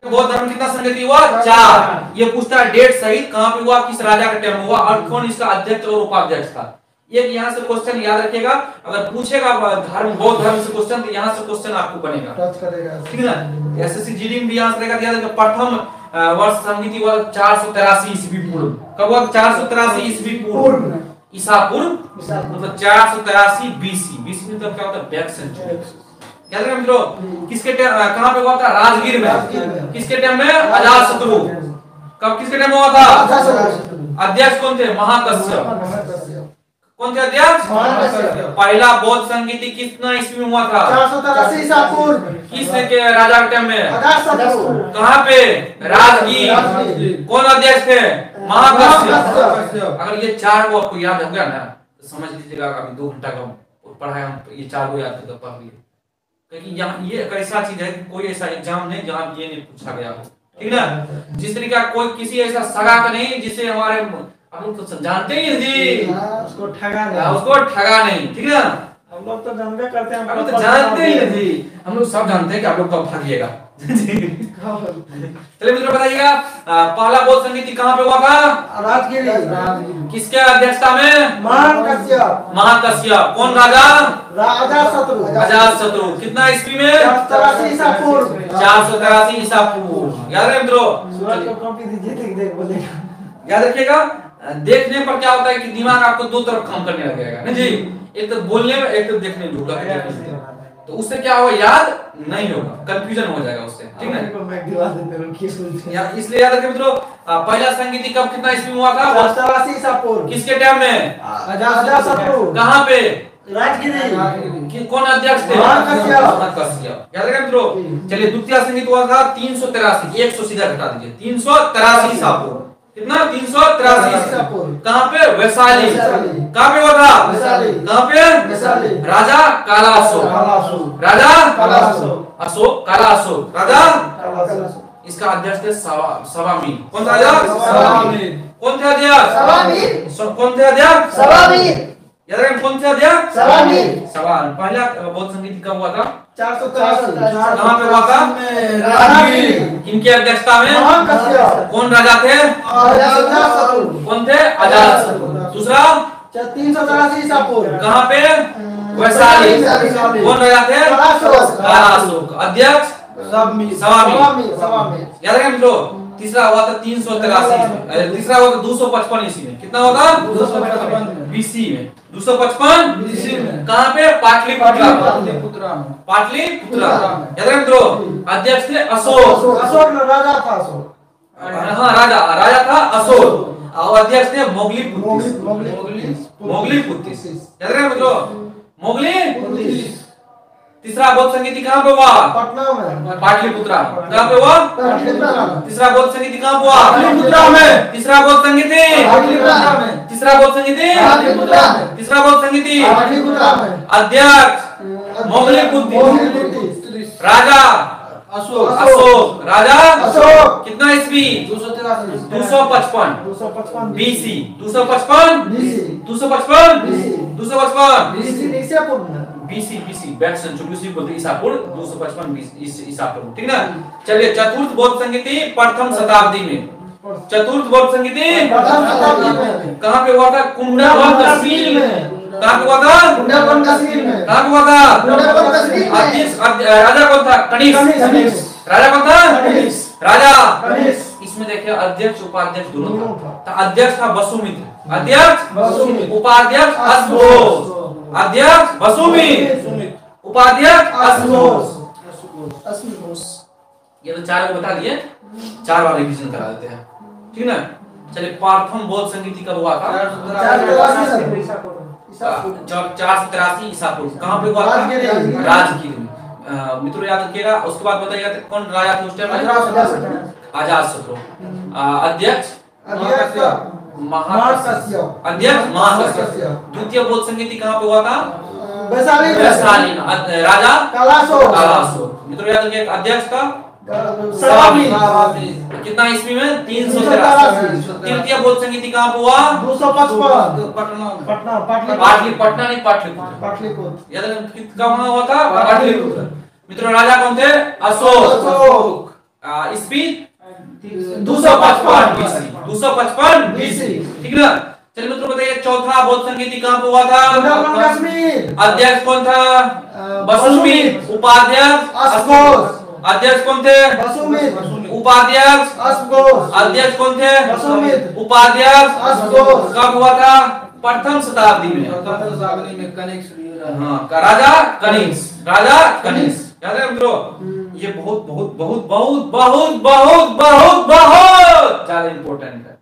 बौद्ध धर्म कितना संगति हुआ? 4। ये पूछता है डेट सहित कहां पे हुआ, किस राजा के टाइम हुआ और कौन इसका अध्यक्ष और उपाध्यक्ष था। एक यहाँ से क्वेश्चन याद रखिएगा, अगर पूछेगा धर्म बौद्ध धर्म से क्वेश्चन तो यहाँ से क्वेश्चन आपको बनेगा, ठीक है ना। एसएससी जीडी में भी यहाँ से रहेगा, याद रखिएगा। प्रथम वर्ष संगति हुआ 483 ईस्वी पूर्व। कब हुआ? 483 ईस्वी पूर्व, ईसा पूर्व, मतलब 483 बीसी। बीसी मतलब क्या होता है? Back century. याद रखिए मित्रों, किसके टाइम कहां पे हुआ था? राजगीर में। किसके टाइम में? अजातशत्रु। कब किसके टाइम हुआ था? अध्यक्ष कौन थे? महाकश्यप। कौन थे अध्यक्ष? पहला बौद्ध संगीति कितना ईस्वी में हुआ था? 483 ईसा पूर्व। किस के राजा के टाइम में? कहाँ पे? राजगीर। कौन अध्यक्ष थे? महाकश्यप। अगर ये 4 को आपको याद हो गया ना तो समझ लीजिएगा अभी 2 घंटा का पढ़ाया हम, ये 4 को याद करके पढ़ लिए। क्योंकि यहाँ ये एक ऐसा चीज है कि कोई ऐसा एग्जाम नहीं जहाँ ये नहीं पूछा गया हो, ठीक ना। जिस तरीके का कोई किसी ऐसा सगा का नहीं जिसे हमारे आप लोग तो जानते ही जी, उसको ठगा नहीं, ठीक है। हम लोग तो जानते करते हैं, हम लोग तो जानते ही जी, हम लोग सब जानते हैं कि आप लोग कब भागिएगा। चलिए मित्रों बताइएगा, पहला बौद्ध संगीति कहाँ पे हुआ था? राजगीर। किसके अध्यक्षता में? महाकश्यप। महाकश्यप। कौन राजा? अजातशत्रु। कितना ईस्वी में? 483 ईसा पूर्व। 483 ईसा पूर्व। याद रहे मित्रों, याद रखिएगा। देखने पर क्या होता है कि दिमाग आपको 2 तरफ काम करने लगेगा ना जी, एक तो बोलने में, एक तो देखने में होगा, तो उससे क्या होगा? याद नहीं होगा, कंफ्यूजन हो जाएगा उससे, ठीक है। इसलिए याद रखिए मित्रों, पहला संगीति कब कितना ईस्वी में हुआ था? 483 ईसा पूर्व। किसके टाइम में? अजातशत्रु। कहाँ पे? राजगीर। कौन अध्यक्ष थे? महाकश्यप। याद रखिए मित्रों। चलिए द्वितीय संगीत हुआ था 383, 100 सीधा घटा दीजिए, 383 ईसा पूर्व। कितना? 383 ईसा पूर्व। कहाँ पे? वैशाली। कहाँ पे हुआ था? कहाँ पे? राजा काला अशोक। राजा अशोक, काला अशोक राजा। इसका अध्यक्ष थे सवामीर। कौन था अध्यक्ष? सवामीर। कौन थे अध्यक्ष? कौन थे अध्यक्ष? सवामीर। याद रखें, कौन थे अध्यक्ष? सवामीर। सवाल। पहला बौद्ध संगीत कब हुआ था? 483। कहाँ पे हुआ था? राजगीर। किनकी अध्यक्षता में? महाकश्यप। कौन राजा थे? अजातशत्रु। कौन थे? अजातशत्रु। दूसरा 383 ईसा पूर्व। कहाँ पे? वैशाली। कौन राजा थे? काला अशोक। अध्यक्ष? सवामीर। याद रखें मित्रों। तीसरा हुआ था 383 में। तीसरा हुआ था 255 ईस्वी में। कितना होगा? 255 बीसी में। 255 बीसी में। कहाँ पे? पाटलिपुत्रा। पाटलिपुत्रा। याद रखें मित्रों, अध्यक्ष थे अशोक। अशोक राजा था। अशोक, हाँ राजा था अशोक, और अध्यक्ष थे मोगलीपुत्तिस। याद रखें मित्रों, मोगलीपुत्तिस। तीसरा बौद्ध संगीति कहाँ पे हुआ? पटना में। पाटलिपुत्रा। कहाँ पे हुआ? तीसरा बौद्ध संगीति कहाँ पे हुआ? पाटलिपुत्रा में। तीसरा बौद्ध संगीति पाटलिपुत्रा में। तीसरा बौद्ध संगीति पाटलिपुत्रा में। तीसरा बौद्ध संगीति पाटलिपुत्रा में। अध्यक्ष मोगलीपुत्तिस। राजा अशोक। राजा अशोक। कितना ईस्वी? 255 बीसी। 255 बीसी बैक सेंचुरी उसी बोलते ईसा पूर्व 255 ईसा पूर्व, ठीक ना। चलिए चतुर्थ बौद्ध संगीति प्रथम शताब्दी में। चतुर्थ बौद्ध संगीति कहाँ पे हुआ था? कुंडलवन कश्मीर में। कहाँ पे हुआ था? कुंडलवन कश्मीर में। कहाँ पे हुआ था? कुंडलवन कश्मीर में। राजा कौन था? कनिष्क। राजा कौन था? राजा। इसमें देखिए अध्यक्ष उपाध्यक्ष दोनों था। अध्यक्ष था वसुमित्र, अध्यक्ष उपाध्यक्ष अश्वघोष। अध्यक्ष वसुमित्र, उपाध्यक्ष अश्वघोष। ये तो 4 को बता दिए, 4 बार रिवीजन करा देते हैं, ठीक ना। चलिए प्रथम बौद्ध संगीति कब हुआ था? 483 ईसा पूर्व। कहाँ पे हुआ था? राजगीर में। मित्रों याद रखिएगा। उसके बाद बताइएगा कौन राजा थे उस टाइम? अजातशत्रु। अध्यक्ष महाकश्यप। द्वितीय बौद्ध संगीति कहाँ पे हुआ था? वैशाली। राजा काला अशोक। मित्रों याद रखिएगा। अध्यक्ष का सवामीर। कितना ईस्वी में? 383। तृतीय बौद्ध संगीति कहाँ पे हुआ? 255 पटना नहीं पाटलिपुत्र। याद कहाँ हुआ था? पाटलिपुत्र। मित्रों राजा कौन थे? अशोक। ईस्वी 255 255 BC। ठीक ना। चलिए मित्रों बताइए चौथा बौद्ध संगीति कहां पे हुआ था? जम्मू कश्मीर। अध्यक्ष कौन था? बसुमित। उपाध्यक्ष अस्घोष। अध्यक्ष कौन थे? बसुमित। उपाध्यक्ष अस्घोष। अध्यक्ष कौन थे? बसुमित। उपाध्यक्ष अस्घोष। कब हुआ था? प्रथम शताब्दी में। हाँ, राजा कनिष्क, राजा कनिष्क, याद है मित्रों? ये बहुत बहुत बहुत बहुत बहुत बहुत बहुत बहुत ज्यादा इंपॉर्टेंट है।